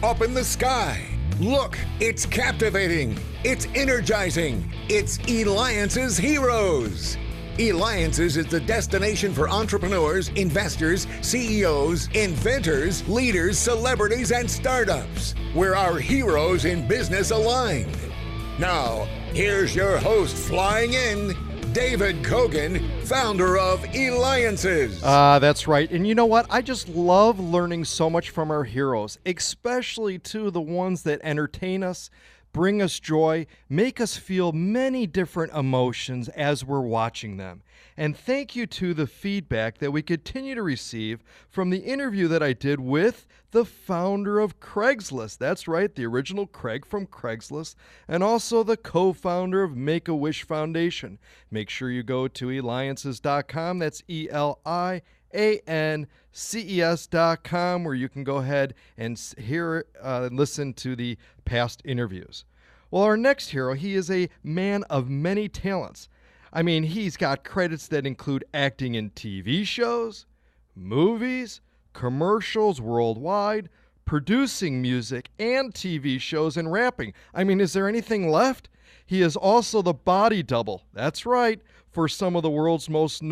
up in the sky. Look, it's captivating. It's energizing. It's Eliances Heroes. Eliances is the destination for entrepreneurs, investors, CEOs, inventors, leaders, celebrities, and startups, where our heroes in business align. Now, here's your host flying in, David Kogan, founder of Eliances. That's right. And you know what? I just love learning so much from our heroes, especially to the ones that entertain us, bring us joy, make us feel many different emotions as we're watching them. And thank you to the feedback that we continue to receive from the interview that I did with the founder of Craigslist. That's right, the original Craig from Craigslist, and also the co-founder of Make-A-Wish Foundation. Make sure you go to Eliances.com. That's Eliances.com, where you can go ahead and listen to the past interviews. Well, our next hero, he is a man of many talents. I mean, he's got credits that include acting in TV shows, movies, commercials worldwide, producing music and TV shows, and rapping. I mean, is there anything left? He is also the body double. That's right, for some of the world's most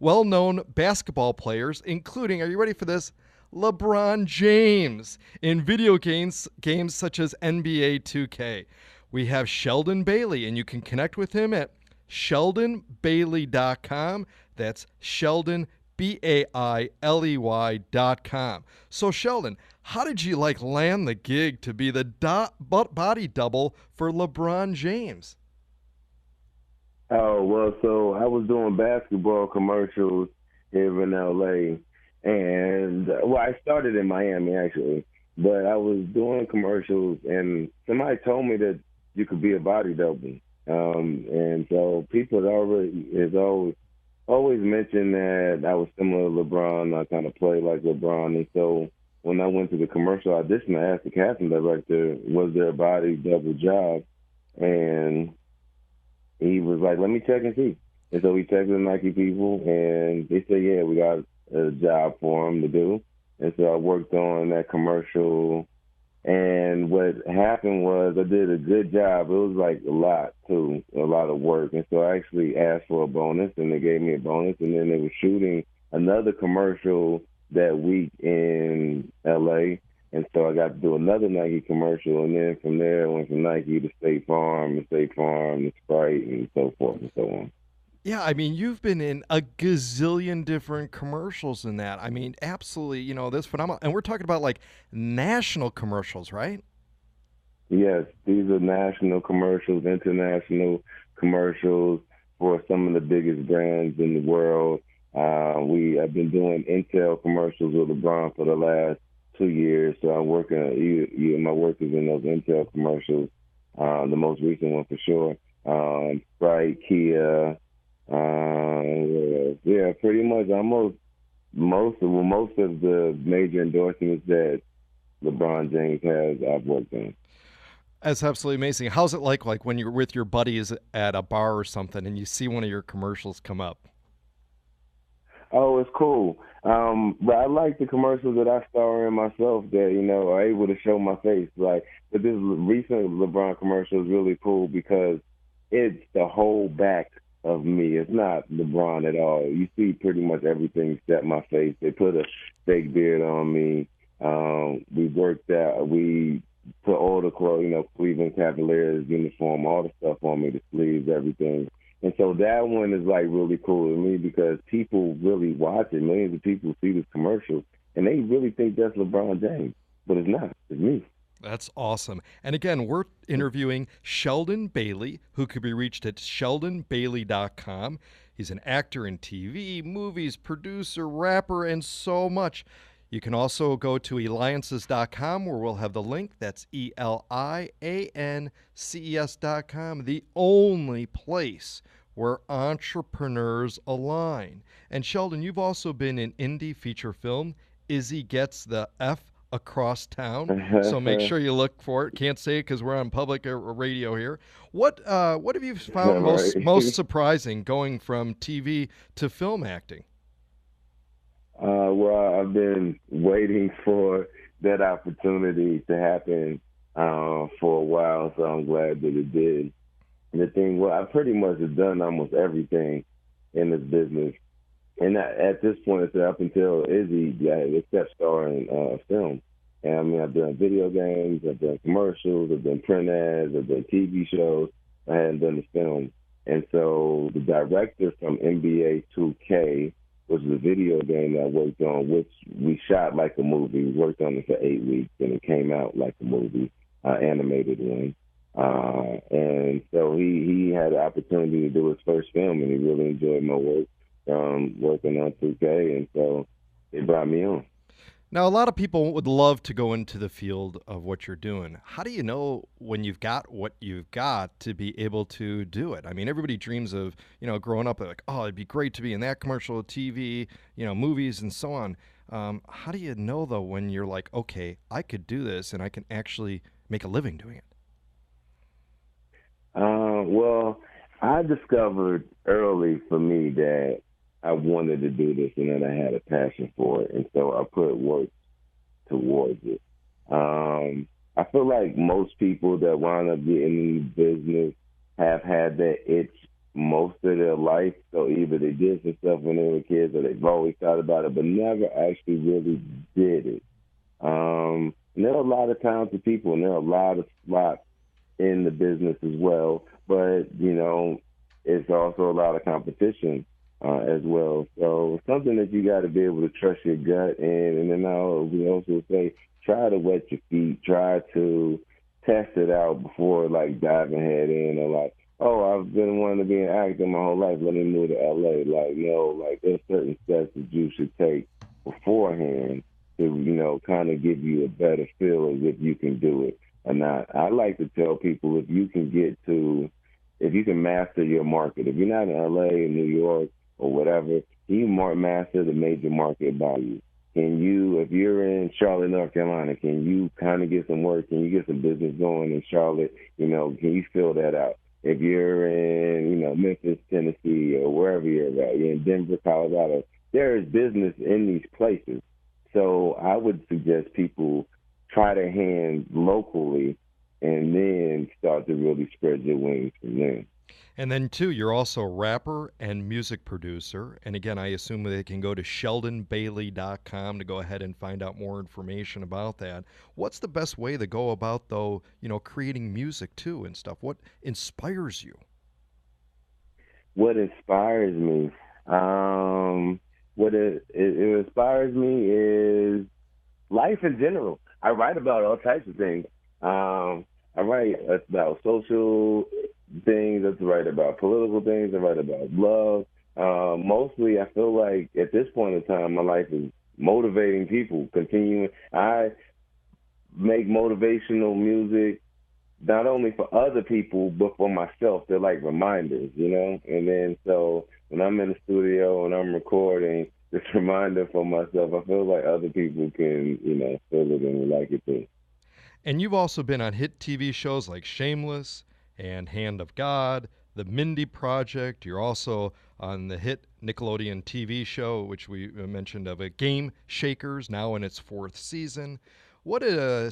well-known basketball players, including, are you ready for this? LeBron James in video games such as NBA 2K. We have Sheldon Bailey, and you can connect with him at SheldonBailey.com. That's Sheldon, BAILEY.com. So, Sheldon, how did you land the gig to be the body double for LeBron James? Oh, well, so I was doing basketball commercials here in L.A., and, I started in Miami, actually, but I was doing commercials, and somebody told me that you could be a body double. And so people has always mentioned that I was similar to LeBron. I kind of played like LeBron. And so when I went to the commercial audition, I asked the casting director, was there a body double job? And he was like, let me check and see. And so we checked with Nike people, and they said, yeah, we got a job for him to do. And so I worked on that commercial. And what happened was I did a good job. It was like a lot of work. And so I actually asked for a bonus, and they gave me a bonus. And then they were shooting another commercial that week in L.A., and so I got to do another Nike commercial. And then from there, I went from Nike to State Farm, and State Farm to Sprite, and so forth and so on. Yeah, I mean, you've been in a gazillion different commercials in that. I mean, absolutely, this phenomenal. And we're talking about national commercials, right? Yes, these are national commercials, international commercials for some of the biggest brands in the world. I've been doing Intel commercials with LeBron for the last 2 years, so I'm working. My work is in those Intel commercials. The most recent one for sure. Sprite, Kia. Yeah, pretty much almost most of the major endorsements that LeBron James has, I've worked on. That's absolutely amazing. How's it like when you're with your buddies at a bar or something and you see one of your commercials come up? Oh, it's cool. But I like the commercials that I star in myself that, are able to show my face. But this recent LeBron commercial is really cool because it's the whole back of me. It's not LeBron at all. You see pretty much everything except my face. They put a fake beard on me. We put all the clothes, Cleveland Cavaliers uniform, all the stuff on me, the sleeves, everything. And so that one is really cool to me because people really watch it. Millions of people see this commercial and they really think that's LeBron James, but it's not. It's me. That's awesome. And again, we're interviewing Sheldon Bailey, who could be reached at SheldonBailey.com. He's an actor in TV, movies, producer, rapper, and so much. You can also go to Eliances.com, where we'll have the link. That's Eliances.com, the only place where entrepreneurs align. And Sheldon, you've also been in indie feature film, Izzy Gets the F Across Town, so make sure you look for it. Can't say it because we're on public radio here. What have you found most surprising going from TV to film acting? Well, I've been waiting for that opportunity to happen for a while, so I'm glad that it did. And the thing, well, I pretty much have done almost everything in this business. And at this point, it's up until Izzy, except starring film. And I mean, I've done video games, I've done commercials, I've done print ads, I've done TV shows. I hadn't done the film. And so the director from NBA 2K was the video game that I worked on, which we shot like a movie. We worked on it for 8 weeks, and it came out like a movie, animated one. And so he had the opportunity to do his first film, and he really enjoyed my work working on 2K, and so they brought me on. Now, a lot of people would love to go into the field of what you're doing. How do you know when you've got what you've got to be able to do it? I mean, everybody dreams of, growing up like, oh, it'd be great to be in that commercial, TV, movies and so on. How do you know, though, when you're like, okay, I could do this and I can actually make a living doing it? Well, I discovered early for me that I wanted to do this and that I had a passion for it. And so I put work towards it. I feel like most people that wind up getting in business have had that itch most of their life. So either they did some stuff when they were kids or they've always thought about it, but never actually really did it. And there are a lot of talented people and there are a lot of slots in the business as well. But, it's also a lot of competition as well. So it's something that you got to be able to trust your gut in. And then we also say, try to wet your feet, try to test it out before like diving head in or like, oh, I've been wanting to be an actor my whole life. Let me move to LA. Like there's certain steps that you should take beforehand to, kind of give you a better feel as if you can do it or not. I like to tell people if you can master your market, if you're not in LA, New York, or whatever, you master the major market value. Can you, if you're in Charlotte, North Carolina, can you kind of get some work? Can you get some business going in Charlotte? Can you fill that out? If you're in, Memphis, Tennessee, or wherever you're at, you're in Denver, Colorado, there is business in these places. So I would suggest people try their hand locally and then start to really spread your wings from there. And then, too, you're also a rapper and music producer. And again, I assume they can go to Sheldonbailey.com to go ahead and find out more information about that. What's the best way to go about, though, creating music, too, and stuff? What inspires you? What inspires me? What it inspires me is life in general. I write about all types of things. I write about social things, I write about political things, I write about love. Mostly, I feel like at this point in time, my life is motivating people, continuing. I make motivational music not only for other people, but for myself. They're like reminders, And then so when I'm in the studio and I'm recording, this reminder for myself, I feel like other people can, feel it and like it too. And you've also been on hit TV shows like Shameless and Hand of God, The Mindy Project. You're also on the hit Nickelodeon TV show, which we mentioned of Game Shakers, now in its 4th season. What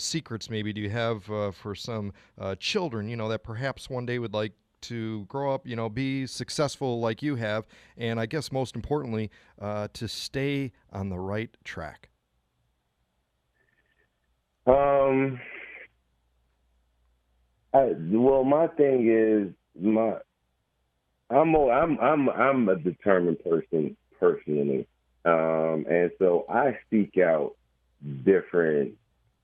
secrets maybe do you have for some children, that perhaps one day would like to grow up, be successful like you have, and I guess most importantly, to stay on the right track? Well, my thing is I'm a determined person personally, and so I seek out different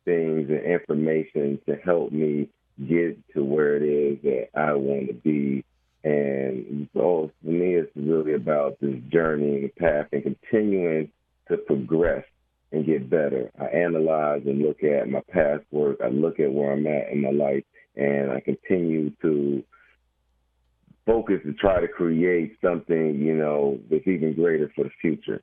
things and information to help me get to where it is that I want to be. And so for me, it's really about this journey and path and continuing to progress and get better. I analyze and look at my past work. I look at where I'm at in my life, and I continue to focus to try to create something, that's even greater for the future.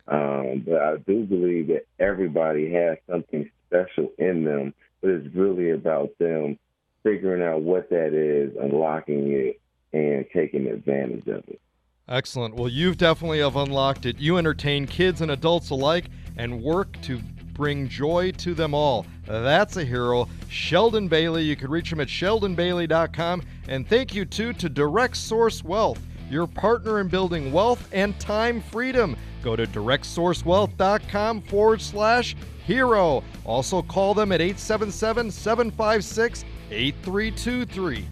But I do believe that everybody has something special in them, but it's really about them figuring out what that is, unlocking it, and taking advantage of it. Excellent. Well, you've definitely have unlocked it. You entertain kids and adults alike and work to bring joy to them all. That's a hero, Sheldon Bailey. You can reach him at sheldonbailey.com. And thank you, too, to Direct Source Wealth, your partner in building wealth and time freedom. Go to directsourcewealth.com/hero. Also call them at 877-756-8323.